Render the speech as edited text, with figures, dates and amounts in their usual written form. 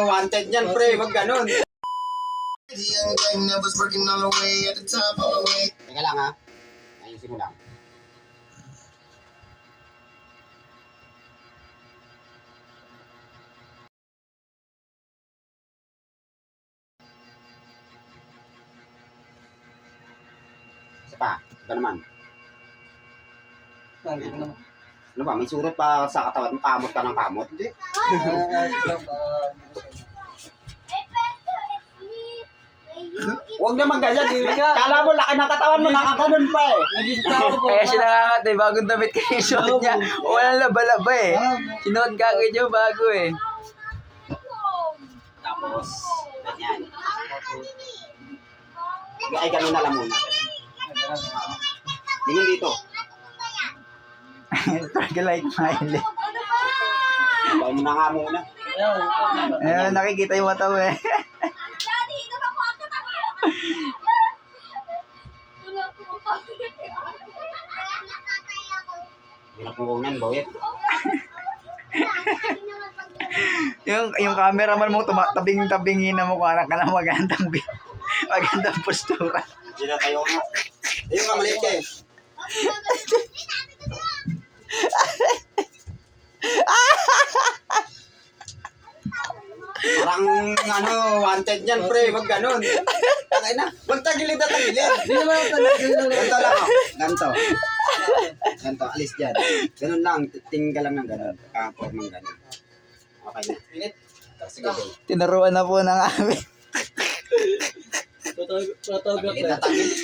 wanted yan, pre. Wag ganun. Teka lang, ha. Ayusin mo lang. Isa pa. Ito naman. Ano ba? May surot pa sa katawan mo? Kamot ka ng kamot? Hindi. Huwag naman ganyan. Kala mo, laki ng katawan mo, nakakanon pa eh. Kaya siya nakakatay, bagong damit kayo suot niya. Walang laba-laba eh. Sinuot ka agad yung bago eh. Tapos, ganyan. Ay, ganun na lang muna. Tingin dito. Parang like Miley. Bawa mo na nga muna. Ayun, nakikita yung mata mo eh. Pinapungan, bawit. yung cameraman mo tabing-tabingin na mukha ka na magandang postura. Hindi na tayo nga. Ayun nga, maliit ka eh. Parang wanted yan, pre. Wag ganun. Takay na. Wag tagilid na tagilid. Ganto lang ako. Ganto, alis dyan. Ganun lang. Tingin lang ng ganun. Formang ganun. Okay na. Sige. Tinuruan na po ng amin. Tagilid na tagilid.